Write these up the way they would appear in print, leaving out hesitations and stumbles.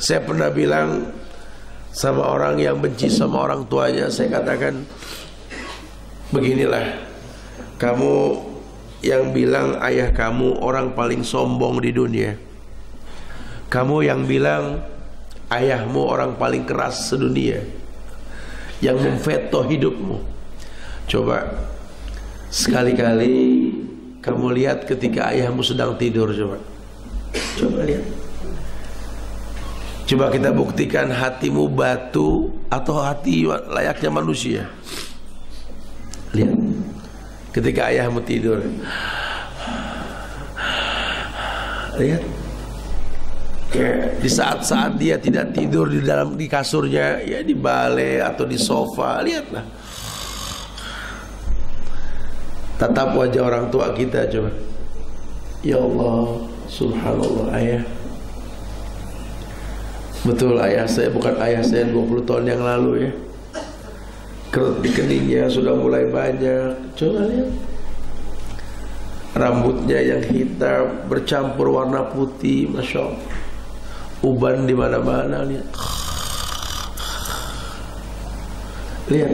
Saya pernah bilang sama orang yang benci sama orang tuanya, saya katakan, beginilah, kamu yang bilang ayah kamu orang paling sombong di dunia, kamu yang bilang ayahmu orang paling keras sedunia, yang memveto hidupmu. Coba sekali-kali kamu lihat ketika ayahmu sedang tidur. Coba lihat. Coba kita buktikan hatimu batu atau hati layaknya manusia. Lihat ketika ayahmu tidur. Lihat ya, di saat-saat dia tidak tidur di kasurnya, ya di balai atau di sofa, lihatlah tatap wajah orang tua kita. Coba, ya Allah, subhanallah, ayah, betul ayah saya bukan ayah saya 20 tahun yang lalu ya. Kerut di keningnya sudah mulai banyak. Coba lihat, rambutnya yang hitam bercampur warna putih, masya Allah. Uban di mana-mana, lihat. Lihat,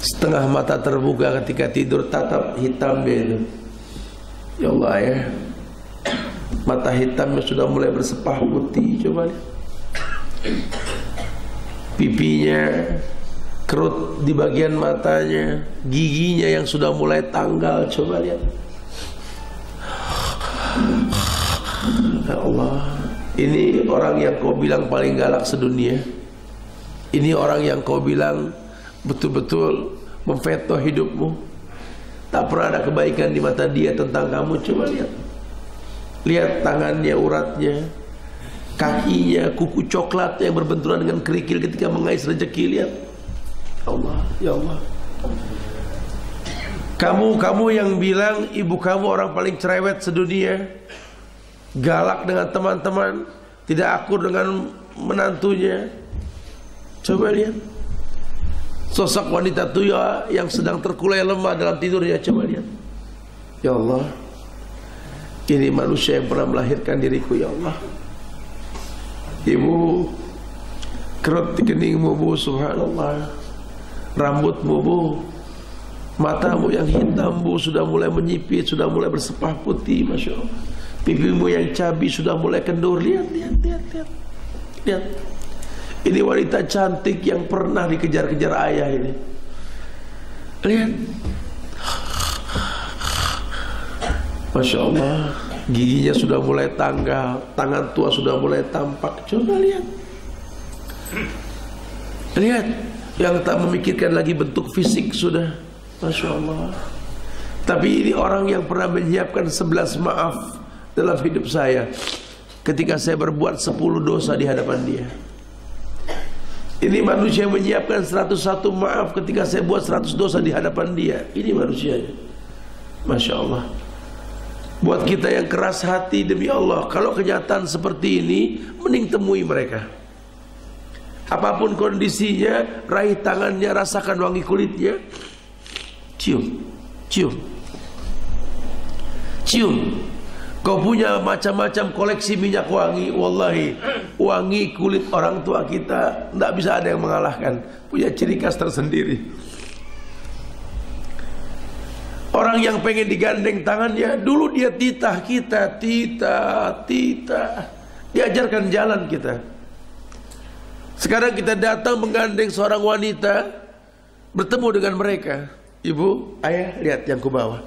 setengah mata terbuka ketika tidur, tatap hitam dia itu. Ya Allah ya, mata hitamnya sudah mulai bersepah putih. Coba lihat, pipinya, kerut di bagian matanya, giginya yang sudah mulai tanggal. Coba lihat. Ya Allah, ini orang yang kau bilang paling galak sedunia. Ini orang yang kau bilang betul-betul memveto hidupmu. Tak pernah ada kebaikan di mata dia tentang kamu. Coba lihat. Lihat tangannya, uratnya, kakinya, kuku coklat yang berbenturan dengan kerikil ketika mengais rezeki. Lihat. Allah, ya Allah. Kamu yang bilang ibu kamu orang paling cerewet sedunia, galak dengan teman-teman, tidak akur dengan menantunya. Coba lihat sosok wanita tua yang sedang terkulai lemah dalam tidurnya. Coba lihat. Ya Allah, ini manusia yang pernah melahirkan diriku. Ya Allah, ibu, kerut di keningmu bu, subhanallah. Rambutmu bu, matamu yang hitam bu, sudah mulai menyipit, sudah mulai bersepah putih, masya Allah. Pipimu yang cabi sudah mulai kendur. Lihat, lihat, lihat, lihat, lihat. Ini wanita cantik yang pernah dikejar-kejar ayah ini. Lihat, masya Allah. Giginya sudah mulai tanggal, tangan tua sudah mulai tampak. Coba lihat. Lihat, yang tak memikirkan lagi bentuk fisik sudah, masya Allah. Tapi ini orang yang pernah menyiapkan 11 maaf dalam hidup saya ketika saya berbuat 10 dosa di hadapan dia. Ini manusia yang menyiapkan 101 maaf ketika saya buat 100 dosa di hadapan dia. Ini manusianya, masya Allah. Buat kita yang keras hati, demi Allah, kalau kenyataan seperti ini, mending temui mereka. Apapun kondisinya, raih tangannya, rasakan wangi kulitnya, cium, cium, cium. Kau punya macam-macam koleksi minyak wangi, wallahi, wangi kulit orang tua kita tidak bisa ada yang mengalahkan. Punya ciri khas tersendiri. Orang yang pengen digandeng tangannya, dulu dia titah kita, titah, diajarkan jalan kita. Sekarang kita datang menggandeng seorang wanita, bertemu dengan mereka. Ibu, ayah, lihat yang kubawa.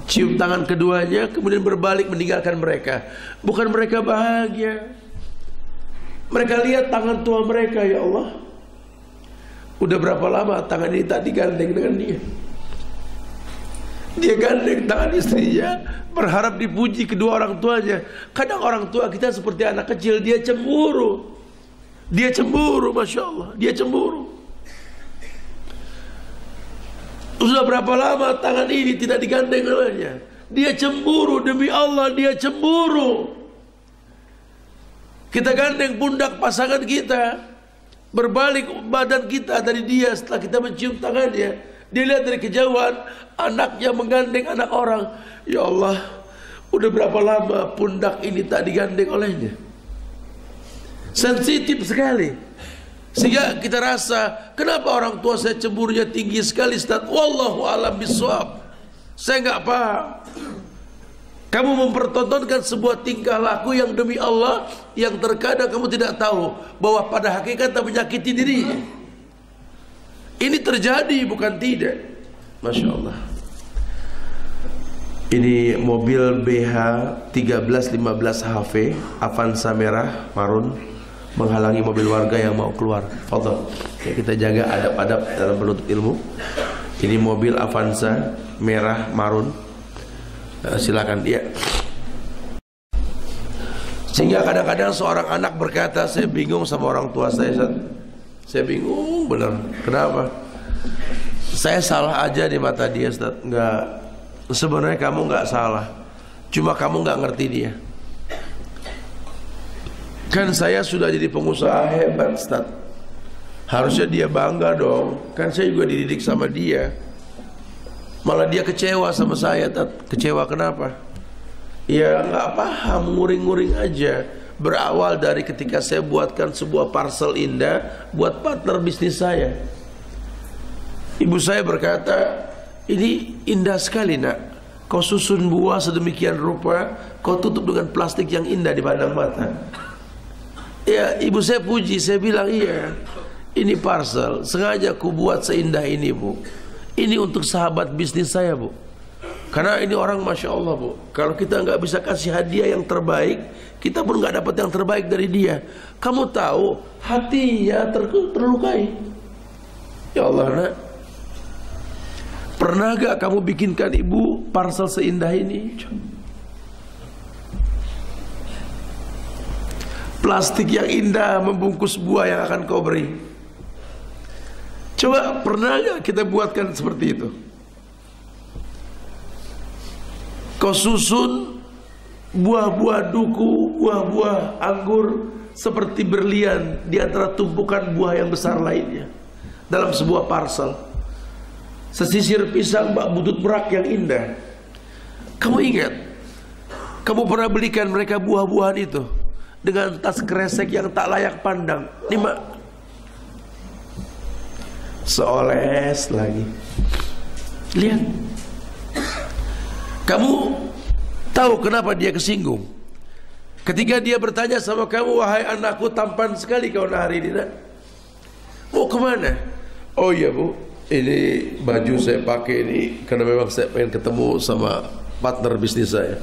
Cium tangan keduanya, kemudian berbalik meninggalkan mereka. Bukan mereka bahagia, mereka lihat tangan tua mereka. Ya Allah, udah berapa lama tangan ini tak digandeng dengan dia. Dia gandeng tangan istrinya, berharap dipuji kedua orang tuanya. Kadang orang tua kita seperti anak kecil, dia cemburu. Dia cemburu, masya Allah, dia cemburu. Sudah berapa lama tangan ini tidak digandeng olehnya. Dia cemburu, demi Allah dia cemburu. Kita gandeng pundak pasangan kita, berbalik badan kita dari dia setelah kita mencium tangannya. Dia lihat dari kejauhan anaknya menggandeng anak orang. Ya Allah, udah berapa lama pundak ini tak digandeng olehnya. Sensitif sekali. Sehingga kita rasa, kenapa orang tua saya cemburunya tinggi sekali, Ustaz? Wallahu a'lam bishawab. Saya nggak paham. Kamu mempertontonkan sebuah tingkah laku yang demi Allah, yang terkadang kamu tidak tahu bahwa pada hakikatnya menyakiti dirinya. Ini terjadi, bukan tidak. Masya Allah. Ini mobil BH 1315 HV Avanza merah marun menghalangi mobil warga yang mau keluar. Fadhal. Ya, kita jaga adab-adab dalam menuntut ilmu. Ini mobil Avanza merah marun. Silakan dia. Sehingga kadang-kadang seorang anak berkata, saya bingung sama orang tua saya. Saya bingung benar. Kenapa? Saya salah aja di mata dia, Ustaz. Enggak. Sebenarnya kamu enggak salah. Cuma kamu enggak ngerti dia. Kan saya sudah jadi pengusaha hebat, Ustaz. Harusnya dia bangga dong. Kan saya juga dididik sama dia. Malah dia kecewa sama saya, Ustaz. Kecewa kenapa? Ya enggak paham, nguring-nguring aja. Berawal dari ketika saya buatkan sebuah parcel indah buat partner bisnis saya. Ibu saya berkata, ini indah sekali nak. Kau susun buah sedemikian rupa, kau tutup dengan plastik yang indah dipandang mata. Ya, ibu saya puji, saya bilang iya. Ini parcel, sengaja ku buat seindah ini, Bu. Ini untuk sahabat bisnis saya, Bu. Karena ini orang Masya Allah, Bu. Kalau kita nggak bisa kasih hadiah yang terbaik, kita pun nggak dapat yang terbaik dari dia. Kamu tahu, hatinya terlukai. Ya Allah, nak. Pernah gak kamu bikinkan ibu parcel seindah ini? Plastik yang indah membungkus buah yang akan kau beri. Coba pernah gak kita buatkan seperti itu? Kau susun buah-buah duku, buah-buah anggur seperti berlian di antara tumpukan buah yang besar lainnya dalam sebuah parcel. Sesisir pisang bak butut merak yang indah. Kamu ingat, kamu pernah belikan mereka buah-buahan itu dengan tas kresek yang tak layak pandang. Mak, seoles lagi. Lihat, kamu tahu kenapa dia kesinggung? Ketika dia bertanya sama kamu, wahai anakku, tampan sekali kau hari ini, nak. Mau kemana? Oh iya, Bu, ini baju saya pakai ini karena memang saya pengen ketemu sama partner bisnis saya.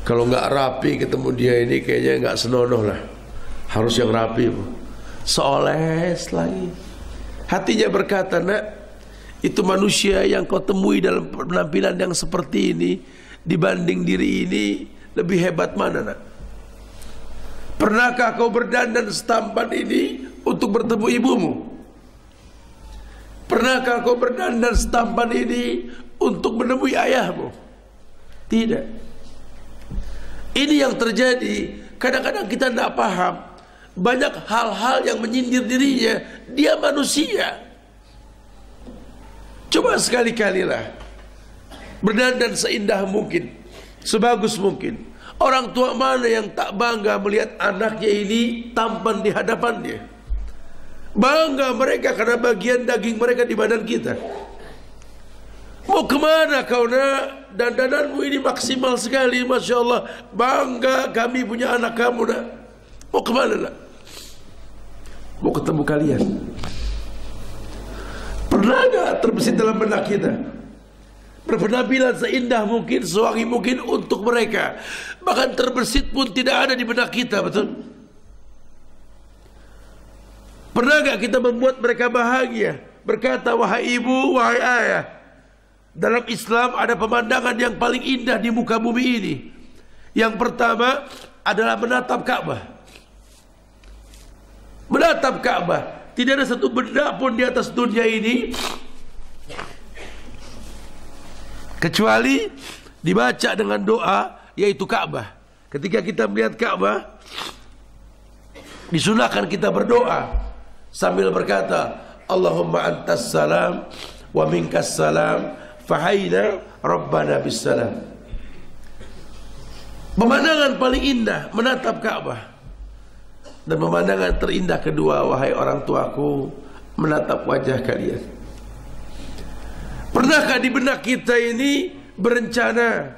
Kalau nggak rapi ketemu dia ini kayaknya nggak senonoh lah. Harus yang rapi, Bu. Seoles lagi. Hatinya berkata, nak, itu manusia yang kau temui dalam penampilan yang seperti ini dibanding diri ini lebih hebat mana, nak? Pernahkah kau berdandan setampan ini untuk bertemu ibumu? Pernahkah kau berdandan setampan ini untuk menemui ayahmu? Tidak. Ini yang terjadi. Kadang-kadang kita tidak paham. Banyak hal-hal yang menyindir dirinya. Dia manusia. Coba sekali-kalilah berdandan seindah mungkin, sebagus mungkin. Orang tua mana yang tak bangga melihat anaknya ini tampan di hadapannya? Bangga mereka karena bagian daging mereka di badan kita. Mau kemana kau, nak? Dandananmu ini maksimal sekali, Masya Allah. Bangga kami punya anak kamu, nak. Mau kemana, nak? Mau ketemu kalian. Pernah gak terbesit dalam benak kita? Berpenampilan seindah mungkin, sewangi mungkin untuk mereka. Bahkan terbesit pun tidak ada di benak kita, betul? Pernah gak kita membuat mereka bahagia? Berkata, wahai ibu, wahai ayah, dalam Islam ada pemandangan yang paling indah di muka bumi ini. Yang pertama adalah menatap Ka'bah. Menatap Ka'bah. Tidak ada satu benda pun di atas dunia ini kecuali dibaca dengan doa, yaitu Ka'bah. Ketika kita melihat Ka'bah, disunahkan kita berdoa sambil berkata, Allahumma antas salam wa minkas salam fahayna rabbana bissalam. Pemandangan paling indah menatap Ka'bah. dan pemandangan terindah kedua, wahai orang tuaku, menatap wajah kalian. Pernahkah di benak kita ini berencana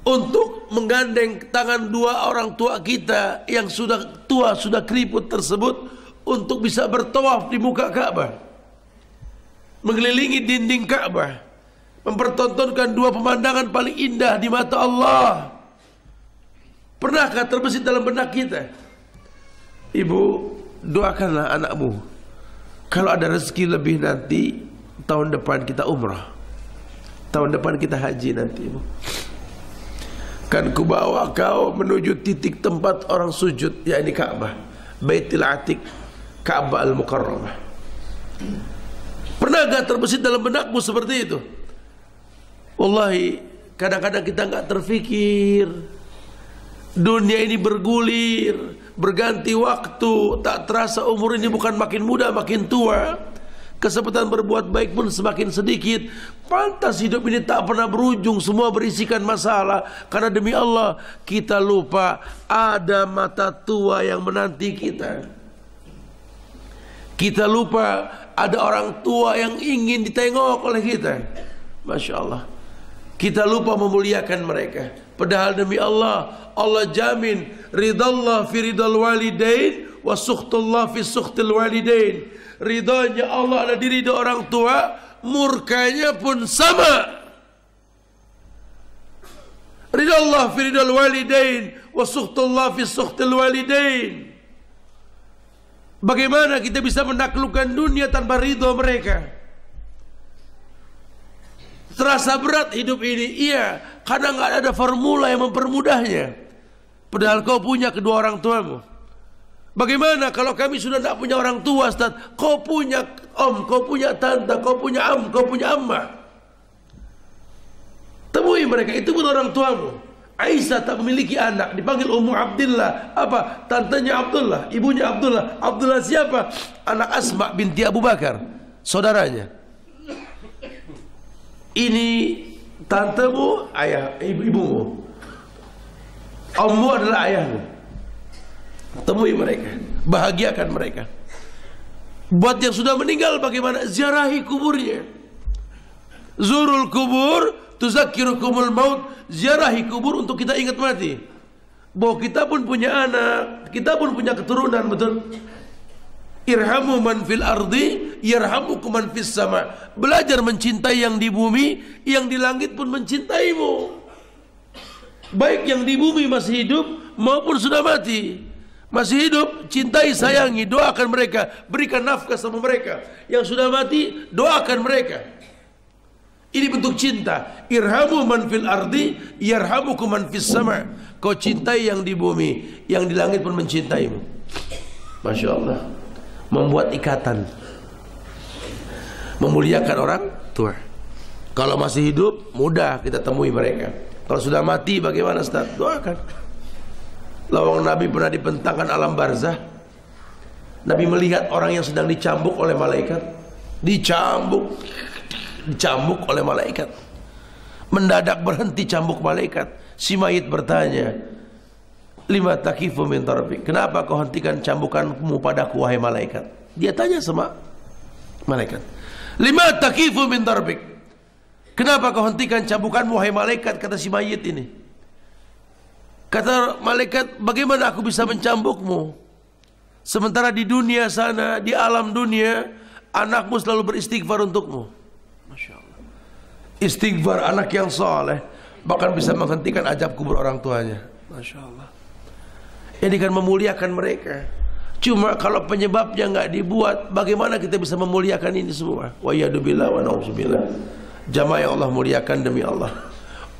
untuk menggandeng tangan dua orang tua kita yang sudah tua, sudah keriput tersebut, untuk bisa bertawaf di muka Ka'bah, mengelilingi dinding Ka'bah, mempertontonkan dua pemandangan paling indah di mata Allah? Pernahkah terbesit dalam benak kita? Ibu, doakanlah anakmu, kalau ada rezeki lebih nanti, tahun depan kita umrah, tahun depan kita haji nanti, Ibu. Kan ku bawa kau menuju titik tempat orang sujud, yakni Ka'bah, Baitul Atiq, Ka'bah Al-Mukarramah. Pernahkah terbesit dalam benakmu seperti itu? Wallahi, kadang-kadang kita nggak terfikir. Dunia ini bergulir, berganti waktu, tak terasa umur ini bukan makin muda makin tua. Kesempatan berbuat baik pun semakin sedikit. Pantas hidup ini tak pernah berujung, semua berisikan masalah. Karena demi Allah, kita lupa ada mata tua yang menanti kita. Kita lupa ada orang tua yang ingin ditengok oleh kita. Masya Allah. Kita lupa memuliakan mereka. Padahal demi Allah, Allah jamin ridallah fi ridal walidain wa sukhtullah fi sukhtil walidain. Ridhonya Allah ada di ridho orang tua, murkanya pun sama. Ridallah fi ridal walidain wa sukhtullah fi sukhtil walidain. Bagaimana kita bisa menaklukkan dunia tanpa ridho mereka? Terasa berat hidup ini, iya, karena nggak ada formula yang mempermudahnya. Padahal kau punya kedua orang tuamu. Bagaimana kalau kami sudah tidak punya orang tua, Ustaz? Kau punya om, kau punya tante, kau punya am, kau punya amma. Temui mereka, itu pun orang tuamu. Aisyah tak memiliki anak, dipanggil Ummu Abdillah. Apa? Tantenya Abdullah, ibunya Abdullah. Abdullah siapa? Anak Asma binti Abu Bakar, saudaranya. Ini tantemu, ayah, ibumu. Ommu adalah ayahmu. Temui mereka, bahagiakan mereka. Buat yang sudah meninggal bagaimana? Ziarahi kuburnya. Zurul kubur tuzakkirukumul maut. Ziarahi kubur untuk kita ingat mati. Bahwa kita pun punya anak, kita pun punya keturunan, betul? Irhamu man fil ardi yarhamukum man fis sama. Belajar mencintai yang di bumi, yang di langit pun mencintaimu. Baik yang di bumi masih hidup maupun sudah mati. Masih hidup, cintai, sayangi, doakan mereka, berikan nafkah sama mereka. Yang sudah mati, doakan mereka. Ini bentuk cinta. Irhamu man fil ardi yarhamukum man fis sama. Kau cintai yang di bumi, yang di langit pun mencintaimu. Masya Allah. Membuat ikatan, memuliakan orang tua. Kalau masih hidup, mudah kita temui mereka. Kalau sudah mati, bagaimana, Ustaz? Doakan. Lawang Nabi pernah dibentangkan alam barzah. Nabi melihat orang yang sedang dicambuk oleh malaikat. Dicambuk oleh malaikat. Mendadak berhenti cambuk malaikat. Si mayit bertanya, lima takifu min tarbik. Kenapa kau hentikan cambukanmu padaku, wahai malaikat? Dia tanya sama malaikat. Lima takifu min tarbik. Kenapa kau hentikan cambukanmu, wahai malaikat? Kata si mayit ini. Kata malaikat, bagaimana aku bisa mencambukmu? Sementara di dunia sana, di alam dunia, anakmu selalu beristighfar untukmu. Masya Allah. Istighfar anak yang soleh bahkan bisa menghentikan azab kubur orang tuanya. Masya Allah. Ini kan memuliakan mereka. Cuma kalau penyebabnya nggak dibuat, bagaimana kita bisa memuliakan ini semua? Wa yadubillah wa na'udzubillah. Jamaah yang Allah muliakan demi Allah.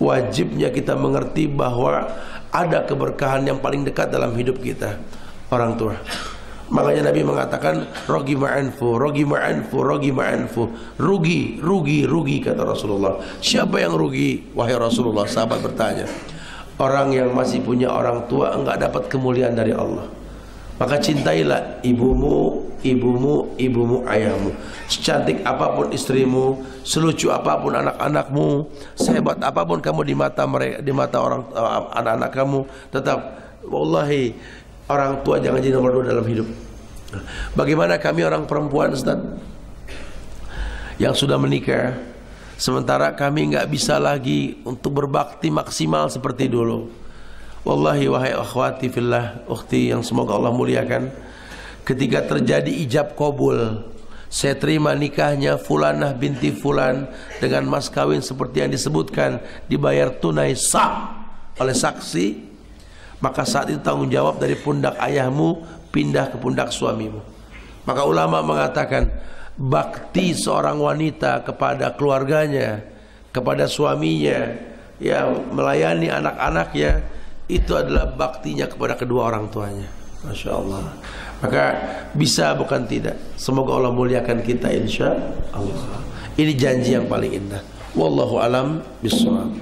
Wajibnya kita mengerti bahwa ada keberkahan yang paling dekat dalam hidup kita, orang tua. Makanya Nabi mengatakan rogi ma'anfu, rogi ma'anfu, rogi ma'anfu. Rugi, rugi, rugi, kata Rasulullah. Siapa yang rugi, wahai Rasulullah? Sahabat bertanya. Orang yang masih punya orang tua enggak dapat kemuliaan dari Allah. Maka cintailah ibumu, ibumu, ibumu, ayahmu. Secantik apapun istrimu, selucu apapun anak-anakmu, sehebat apapun kamu di mata mereka, di mata orang anak-anak kamu, tetap wallahi orang tua jangan jadi nomor 2 dalam hidup. Bagaimana kami orang perempuan, Ustaz, yang sudah menikah, sementara kami nggak bisa lagi untuk berbakti maksimal seperti dulu. Wallahi wahai akhwati fillah, ukhti yang semoga Allah muliakan, ketika terjadi ijab kabul, saya terima nikahnya Fulanah binti Fulan dengan mas kawin seperti yang disebutkan, dibayar tunai sah oleh saksi, maka saat itu tanggung jawab dari pundak ayahmu pindah ke pundak suamimu. Maka ulama mengatakan bakti seorang wanita kepada keluarganya, kepada suaminya, ya melayani anak-anaknya, itu adalah baktinya kepada kedua orang tuanya. Masya Allah. Maka bisa bukan tidak. Semoga Allah muliakan kita insya Allah. Ini janji yang paling indah. Wallahu alam bishawab.